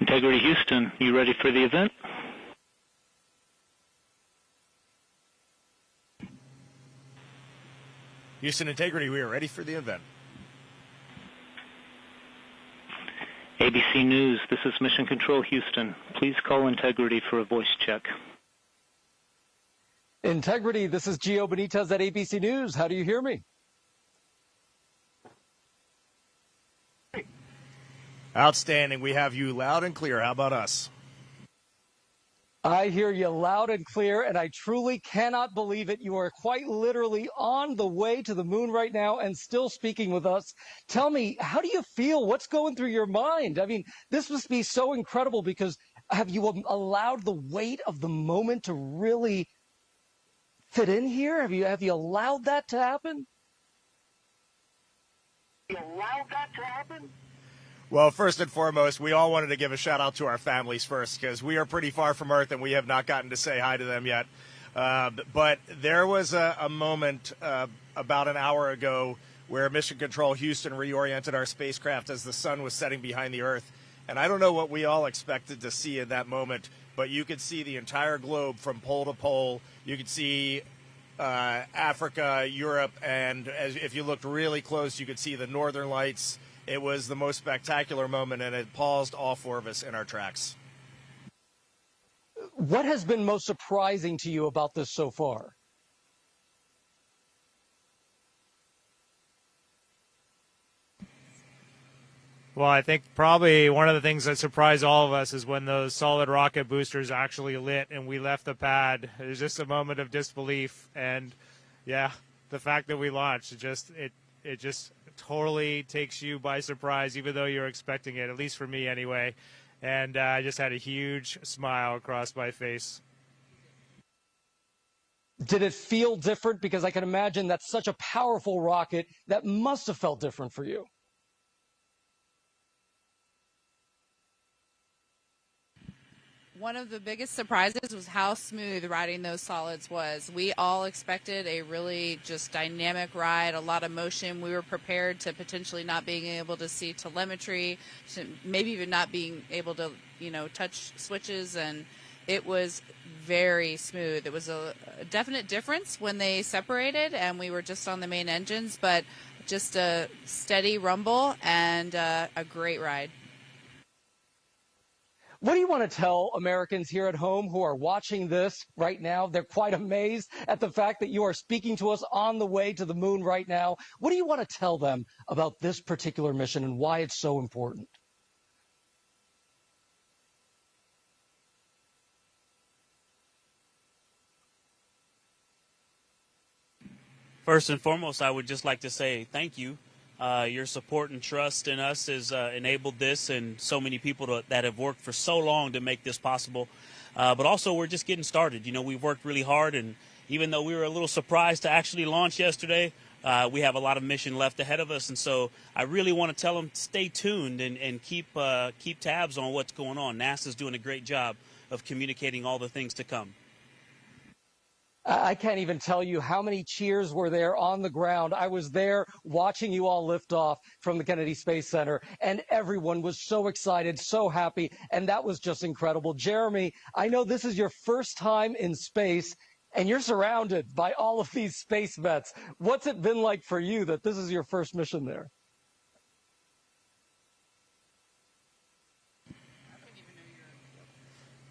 Integrity Houston, you ready for the event? Houston Integrity, we are ready for the event. ABC News, this is Mission Control Houston. Please call Integrity for a voice check. Integrity, this is Gio Benitez at ABC News. How do you hear me? Outstanding. We have you loud and clear. How about us? I hear you loud and clear, and I truly cannot believe it. You are quite literally on the way to the moon right now and still speaking with us. Tell me, how do you feel? What's going through your mind? I mean, this must be so incredible because have you allowed the weight of the moment to really fit in here? Have you allowed that to happen? Well, first and foremost, we all wanted to give a shout out to our families first because we are pretty far from Earth and we have not gotten to say hi to them yet. But there was a moment about an hour ago where Mission Control Houston reoriented our spacecraft as the sun was setting behind the Earth. And I don't know what we all expected to see in that moment, but you could see the entire globe from pole to pole. You could see Africa, Europe, and if you looked really close, you could see the northern lights. It was the most spectacular moment, and it paused all four of us in our tracks. What has been most surprising to you about this so far? Well, I think probably one of the things that surprised all of us is when those solid rocket boosters actually lit and we left the pad. It was just a moment of disbelief, and yeah, the fact that we launched, it just totally takes you by surprise, even though you're expecting it, at least for me anyway. And I just had a huge smile across my face. Did it feel different? Because I can imagine that's such a powerful rocket. That must have felt different for you. One of the biggest surprises was how smooth riding those solids was. We all expected a really just dynamic ride, a lot of motion. We were prepared to potentially not being able to see telemetry, maybe even not being able to, touch switches, and it was very smooth. It was a definite difference when they separated and we were just on the main engines, but just a steady rumble and a great ride. What do you want to tell Americans here at home who are watching this right now? They're quite amazed at the fact that you are speaking to us on the way to the moon right now. What do you want to tell them about this particular mission and why it's so important? First and foremost, I would just like to say thank you. Your support and trust in us has enabled this, and so many people that have worked for so long to make this possible. But also, we're just getting started. We've worked really hard, and even though we were a little surprised to actually launch yesterday, we have a lot of mission left ahead of us. And so I really want to tell them, stay tuned and keep tabs on what's going on. NASA's doing a great job of communicating all the things to come. I can't even tell you how many cheers were there on the ground. I was there watching you all lift off from the Kennedy Space Center, and everyone was so excited, so happy, and that was just incredible. Jeremy, I know this is your first time in space, and you're surrounded by all of these space vets. What's it been like for you that this is your first mission there?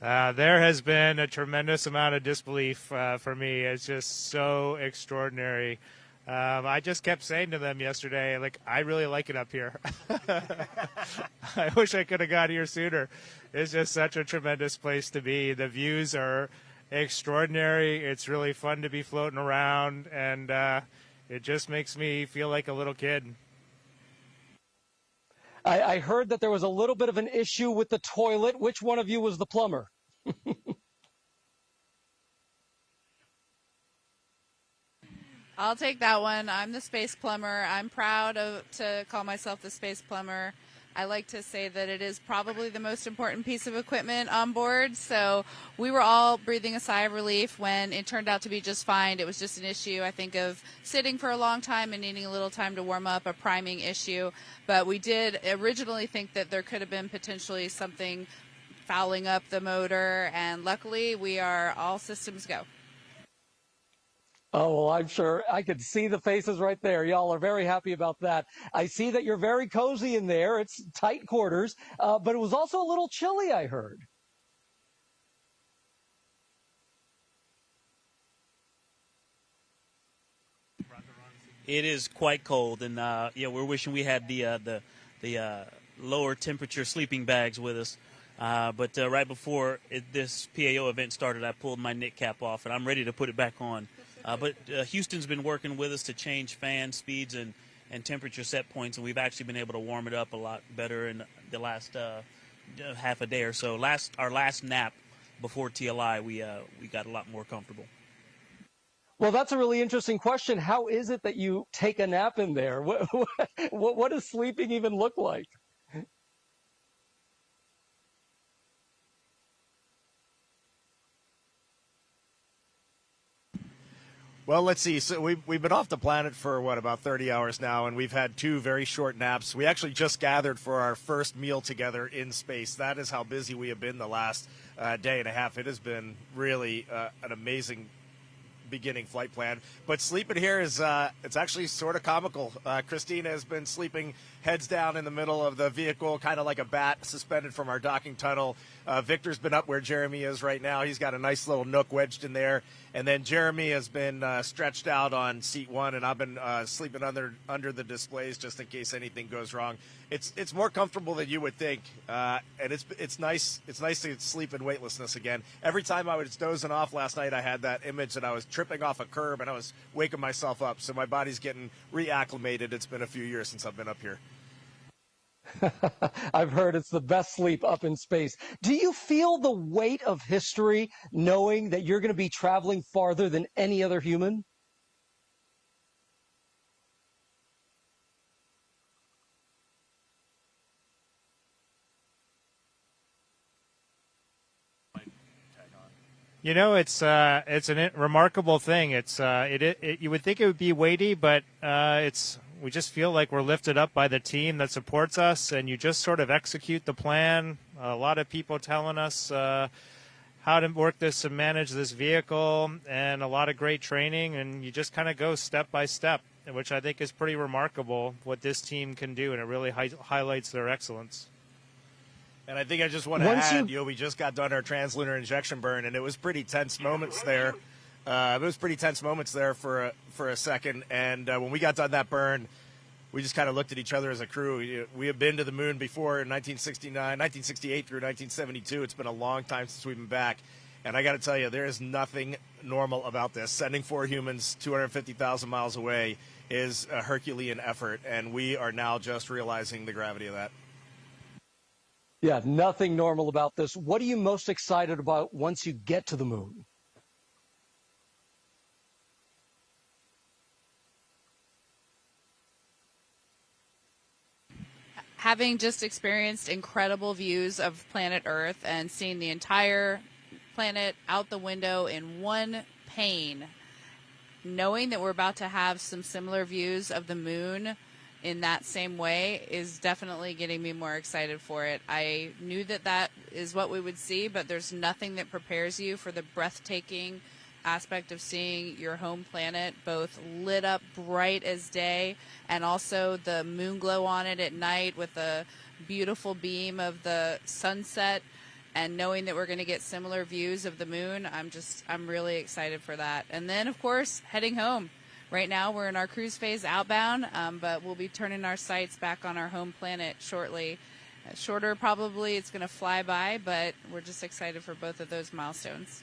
There has been a tremendous amount of disbelief for me. It's just so extraordinary. I just kept saying to them yesterday, I really like it up here. I wish I could have got here sooner. It's just such a tremendous place to be. The views are extraordinary. It's really fun to be floating around, and it just makes me feel like a little kid. I heard that there was a little bit of an issue with the toilet. Which one of you was the plumber? I'll take that one. I'm the space plumber. I'm proud to call myself the space plumber. I like to say that it is probably the most important piece of equipment on board. So we were all breathing a sigh of relief when it turned out to be just fine. It was just an issue, I think, of sitting for a long time and needing a little time to warm up, a priming issue. But we did originally think that there could have been potentially something fouling up the motor, and luckily we are all systems go. Oh, well, I'm sure I could see the faces right there. Y'all are very happy about that. I see that you're very cozy in there. It's tight quarters, but it was also a little chilly, I heard. It is quite cold, and yeah, we're wishing we had the lower temperature sleeping bags with us. But right before this PAO event started, I pulled my knit cap off, and I'm ready to put it back on. But Houston's been working with us to change fan speeds and temperature set points, and we've actually been able to warm it up a lot better in the last half a day or so. Our last nap before TLI, we got a lot more comfortable. Well, that's a really interesting question. How is it that you take a nap in there? What does sleeping even look like? Well, let's see. So we've been off the planet for, about 30 hours now, and we've had 2 very short naps. We actually just gathered for our first meal together in space. That is how busy we have been the last day and a half. It has been really an amazing beginning flight plan. But sleeping here is it's actually sort of comical. Christina has been sleeping heads down in the middle of the vehicle, kind of like a bat suspended from our docking tunnel. Victor's been up where Jeremy is right now. He's got a nice little nook wedged in there. And then Jeremy has been stretched out on seat 1, and I've been sleeping under the displays just in case anything goes wrong. It's more comfortable than you would think, and it's nice. It's nice to sleep in weightlessness again. Every time I was dozing off last night, I had that image that I was tripping off a curb and I was waking myself up. So my body's getting reacclimated. It's been a few years since I've been up here. I've heard it's the best sleep up in space. Do you feel the weight of history knowing that you're going to be traveling farther than any other human? You know, it's a remarkable thing. You would think it would be weighty, but we just feel like we're lifted up by the team that supports us, and you just sort of execute the plan. A lot of people telling us how to work this and manage this vehicle, and a lot of great training, and you just kind of go step by step, which I think is pretty remarkable what this team can do, and it really highlights their excellence. And I think I just want to add, we just got done our translunar injection burn, and it was pretty tense moments there. It was pretty tense moments there for a second, and when we got done that burn, we just kind of looked at each other as a crew. We have been to the moon before in 1968 through 1972. It's been a long time since we've been back, and I got to tell you, there is nothing normal about this. Sending 4 humans 250,000 miles away is a Herculean effort, and we are now just realizing the gravity of that. Yeah, nothing normal about this. What are you most excited about once you get to the moon? Having just experienced incredible views of planet Earth and seeing the entire planet out the window in one pane, knowing that we're about to have some similar views of the moon in that same way is definitely getting me more excited for it. I knew that is what we would see, but there's nothing that prepares you for the breathtaking aspect of seeing your home planet both lit up bright as day and also the moon glow on it at night with a beautiful beam of the sunset, and knowing that we're going to get similar views of the moon. I'm really excited for that. And then of course heading home. Right now we're in our cruise phase outbound, but we'll be turning our sights back on our home planet shortly. Shorter probably, it's going to fly by, but we're just excited for both of those milestones.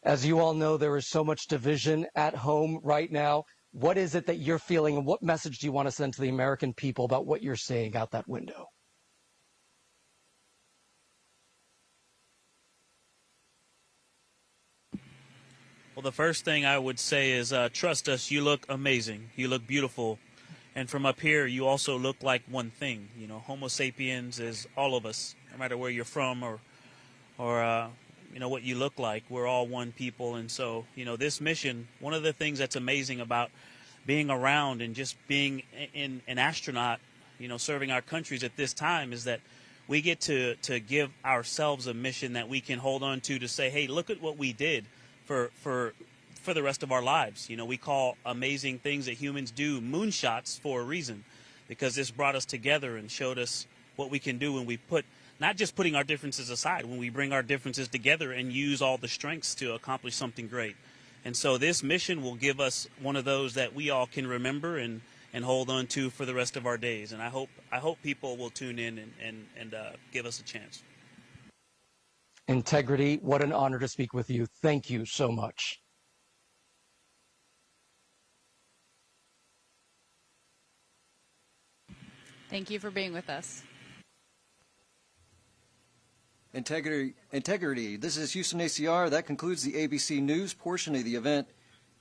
As you all know, there is so much division at home right now. What is it that you're feeling, and what message do you want to send to the American people about what you're seeing out that window? Well, the first thing I would say is trust us. You look amazing. You look beautiful. And from up here, you also look like one thing. You know, Homo sapiens is all of us, no matter where you're from or you know, what you look like. We're all one people. And so, you know, this mission, one of the things that's amazing about being around and just being an astronaut, you know, serving our countries at this time is that we get to give ourselves a mission that we can hold on to say, hey, look at what we did for the rest of our lives. You know, we call amazing things that humans do moonshots for a reason, because this brought us together and showed us what we can do when we put, not just putting our differences aside, when we bring our differences together and use all the strengths to accomplish something great. And so this mission will give us one of those that we all can remember and hold on to for the rest of our days. And I hope people will tune in and give us a chance. Integrity, what an honor to speak with you. Thank you so much. Thank you for being with us. Integrity. This is Houston ACR. That concludes the ABC News portion of the event.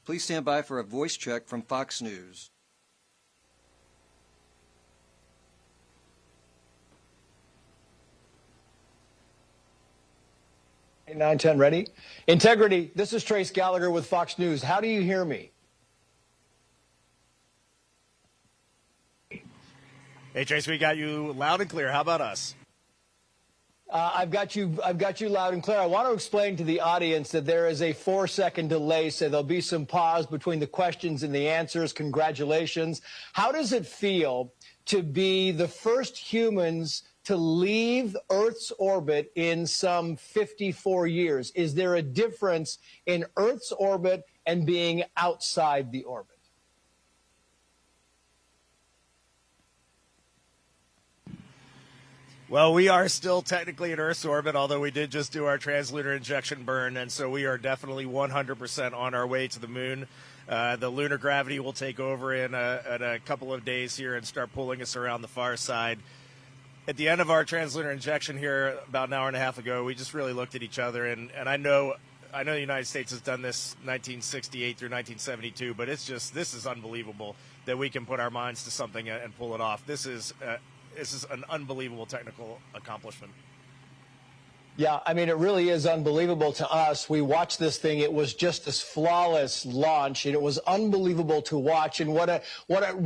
Please stand by for a voice check from Fox News. 910 ready. Integrity, this is Trace Gallagher with Fox News. How do you hear me? Hey, Trace, we got you loud and clear. How about us? I've got you loud and clear. I want to explain to the audience that there is a 4-second delay, so there'll be some pause between the questions and the answers. Congratulations. How does it feel to be the first humans to leave Earth's orbit in some 54 years? Is there a difference in Earth's orbit and being outside the orbit? Well, we are still technically in Earth's orbit, although we did just do our translunar injection burn, and so we are definitely 100% on our way to the moon. The lunar gravity will take over in a couple of days here and start pulling us around the far side. At the end of our translunar injection here about an hour and a half ago, we just really looked at each other, and I know the United States has done this 1968 through 1972, but this is unbelievable that we can put our minds to something and pull it off. This is an unbelievable technical accomplishment. Yeah, I mean, it really is unbelievable to us. We watched this thing. It was just this flawless launch, and it was unbelievable to watch. And what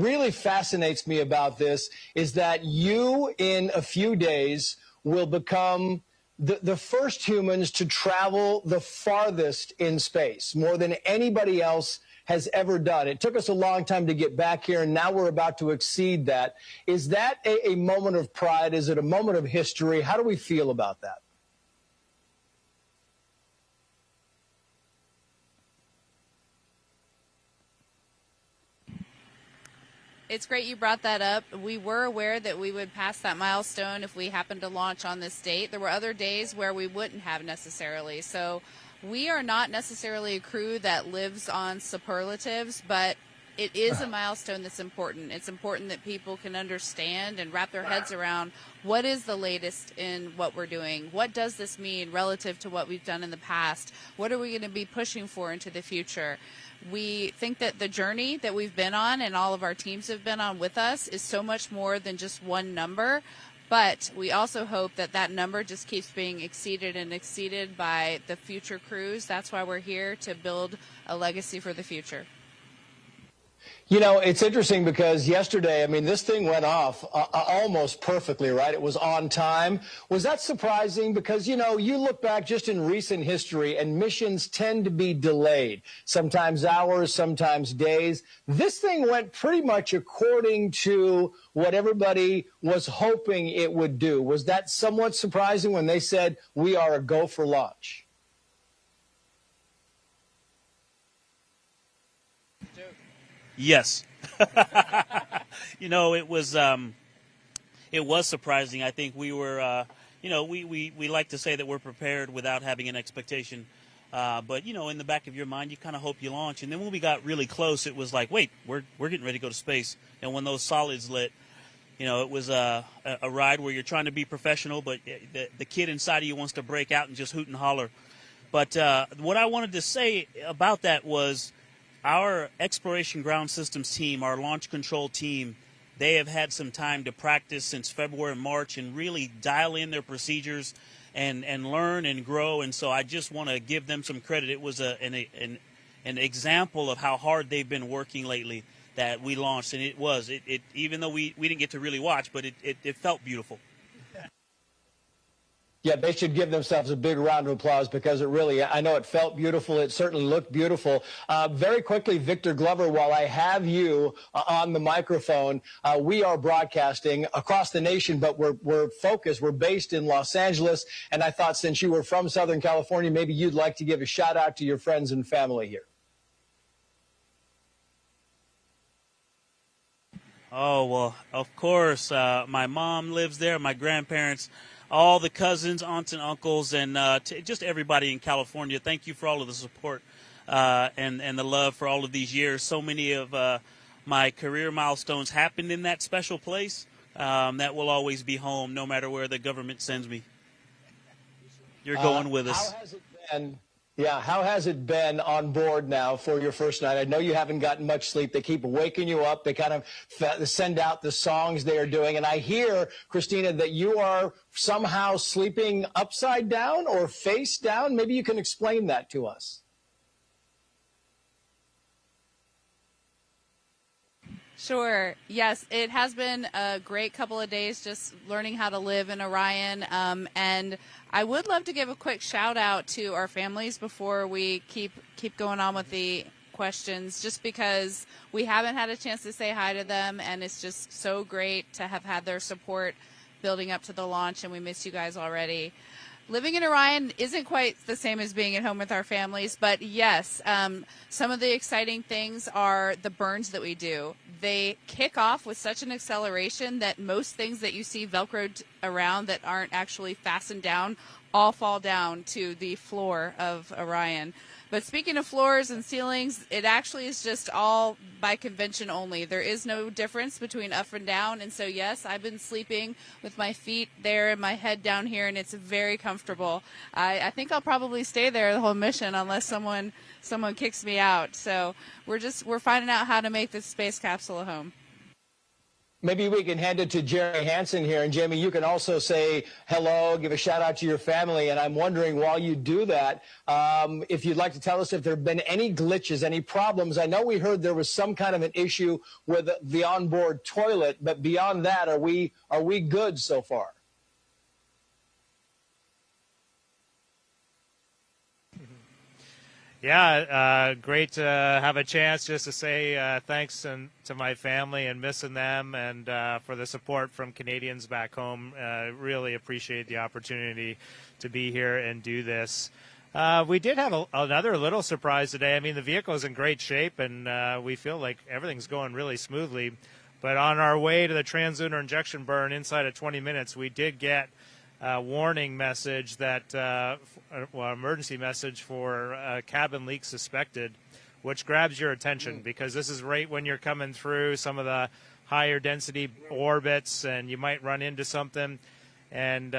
really fascinates me about this is that you, in a few days, will become the first humans to travel the farthest in space, more than anybody else has ever done. It took us a long time to get back here, and now we're about to exceed that. Is that a moment of pride? Is it a moment of history? How do we feel about that? It's great you brought that up. We were aware that we would pass that milestone if we happened to launch on this date. There were other days where we wouldn't have necessarily. So we are not necessarily a crew that lives on superlatives, but it is a milestone that's important. It's important that people can understand and wrap their heads around what is the latest in what we're doing. What does this mean relative to what we've done in the past? What are we going to be pushing for into the future? We think that the journey that we've been on and all of our teams have been on with us is so much more than just one number. But we also hope that that number just keeps being exceeded and exceeded by the future crews. That's why we're here, to build a legacy for the future. You know, it's interesting because yesterday, I mean, this thing went off almost perfectly, right? It was on time. Was that surprising? Because, you know, you look back just in recent history and missions tend to be delayed, sometimes hours, sometimes days. This thing went pretty much according to what everybody was hoping it would do. Was that somewhat surprising when they said we are a go for launch? Yes. You know, it was surprising. I think we were, you know, we like to say that we're prepared without having an expectation. But, you know, in the back of your mind, you kind of hope you launch. And then when we got really close, it was like, wait, we're getting ready to go to space. And when those solids lit, you know, it was a ride where you're trying to be professional, but the kid inside of you wants to break out and just hoot and holler. But what I wanted to say about that was, our exploration ground systems team, our launch control team, they have had some time to practice since February and March and really dial in their procedures and learn and grow. And so I just want to give them some credit. It was an example of how hard they've been working lately that we launched. And it even though we didn't get to really watch, but it felt beautiful. Yeah, they should give themselves a big round of applause because it really, I know it felt beautiful. It certainly looked beautiful. Very quickly, Victor Glover, while I have you on the microphone, we are broadcasting across the nation, but we're focused. We're based in Los Angeles. And I thought since you were from Southern California, maybe you'd like to give a shout out to your friends and family here. Oh, well, of course. My mom lives there, my grandparents, all the cousins, aunts, and uncles, and just everybody in California. Thank you for all of the support and the love for all of these years. So many of my career milestones happened in that special place. That will always be home, no matter where the government sends me. You're going with us. How has it been? Yeah, how has it been on board now for your first night? I know you haven't gotten much sleep. They keep waking you up. They kind of send out the songs they are doing. And I hear, Christina, that you are somehow sleeping upside down or face down. Maybe you can explain that to us. Sure. Yes, it has been a great couple of days just learning how to live in Orion. And I would love to give a quick shout out to our families before we keep going on with the questions, just because we haven't had a chance to say hi to them. And it's just so great to have had their support building up to the launch. And we miss you guys already. Living in Orion isn't quite the same as being at home with our families, but yes, some of the exciting things are the burns that we do. They kick off with such an acceleration that most things that you see Velcroed around that aren't actually fastened down all fall down to the floor of Orion. But speaking of floors and ceilings, it actually is just all by convention only. There is no difference between up and down. And so, yes, I've been sleeping with my feet there and my head down here, and it's very comfortable. I think I'll probably stay there the whole mission unless someone kicks me out. So we're finding out how to make this space capsule a home. Maybe we can hand it to Jeremy Hansen here. And, Jamie, you can also say hello, give a shout-out to your family. And I'm wondering, while you do that, if you'd like to tell us if there have been any glitches, any problems. I know we heard there was some kind of an issue with the onboard toilet, but beyond that, are we good so far? Yeah, great to have a chance just to say thanks to my family and missing them, and for the support from Canadians back home. Really appreciate the opportunity to be here and do this. We did have another little surprise today. I mean, the vehicle is in great shape, and we feel like everything's going really smoothly. But on our way to the translunar injection burn inside of 20 minutes, we did get warning message that emergency message for cabin leak suspected, which grabs your attention because this is right when you're coming through some of the higher density orbits and you might run into something. And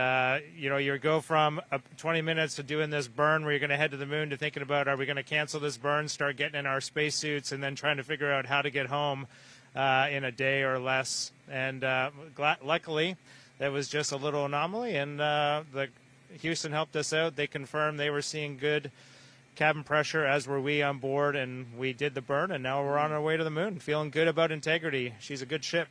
you go from 20 minutes to doing this burn where you're going to head to the moon to thinking about, are we going to cancel this burn, start getting in our spacesuits, and then trying to figure out how to get home in a day or less. And luckily that was just a little anomaly, and the Houston helped us out. They confirmed they were seeing good cabin pressure, as were we on board, and we did the burn, and now we're on our way to the moon, feeling good about Integrity. She's a good ship.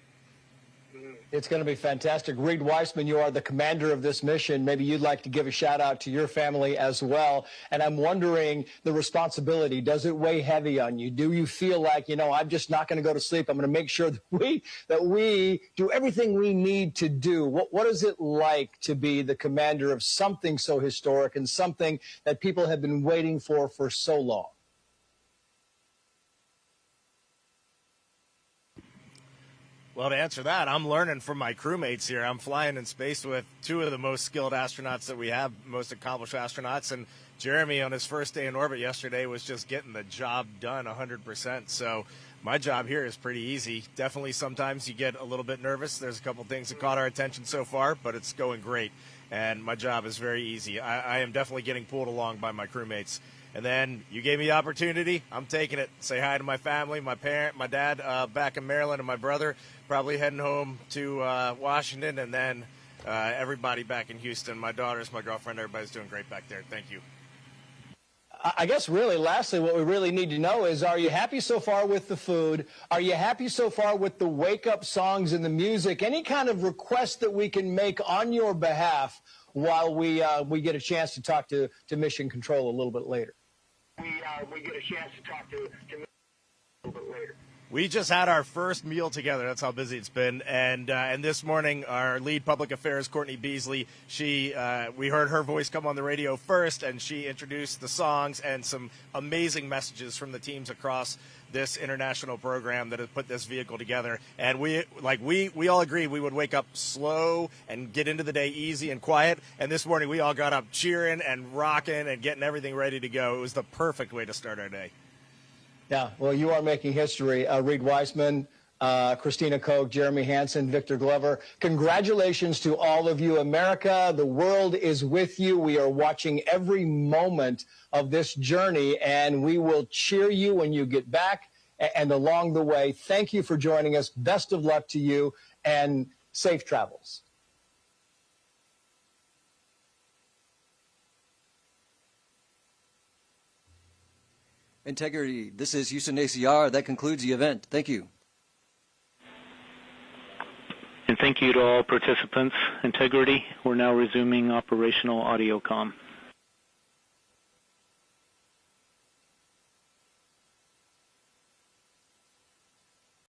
It's going to be fantastic. Reed Weissman, you are the commander of this mission. Maybe you'd like to give a shout out to your family as well. And I'm wondering, the responsibility, does it weigh heavy on you? Do you feel like, I'm just not going to go to sleep. I'm going to make sure that we do everything we need to do. What is it like to be the commander of something so historic and something that people have been waiting for so long? Well, to answer that, I'm learning from my crewmates here. I'm flying in space with two of the most skilled astronauts that we have, most accomplished astronauts. And Jeremy, on his first day in orbit yesterday, was just getting the job done 100%. So my job here is pretty easy. Definitely sometimes you get a little bit nervous. There's a couple things that caught our attention so far, but it's going great. And my job is very easy. I am definitely getting pulled along by my crewmates. And then you gave me the opportunity. I'm taking it. Say hi to my family, my dad back in Maryland, and my brother probably heading home to Washington, and then everybody back in Houston. My daughters, my girlfriend, everybody's doing great back there. Thank you. I guess really, lastly, what we really need to know is, are you happy so far with the food? Are you happy so far with the wake-up songs and the music? Any kind of request that we can make on your behalf while we get a chance to talk to Mission Control a little bit later? We get a chance to talk to a little bit later. We just had our first meal together. That's how busy it's been. And this morning, our lead public affairs, Courtney Beasley, we heard her voice come on the radio first, and she introduced the songs and some amazing messages from the teams across this international program that has put this vehicle together. And we all agreed we would wake up slow and get into the day easy and quiet. And this morning, we all got up cheering and rocking and getting everything ready to go. It was the perfect way to start our day. Yeah, well, you are making history. Reed Weissman, Christina Koch, Jeremy Hansen, Victor Glover. Congratulations to all of you. America, the world is with you. We are watching every moment of this journey, and we will cheer you when you get back and along the way. Thank you for joining us. Best of luck to you, and safe travels. Integrity. This is Houston ACR. That concludes the event. Thank you. And thank you to all participants. Integrity, we're now resuming operational audio comm.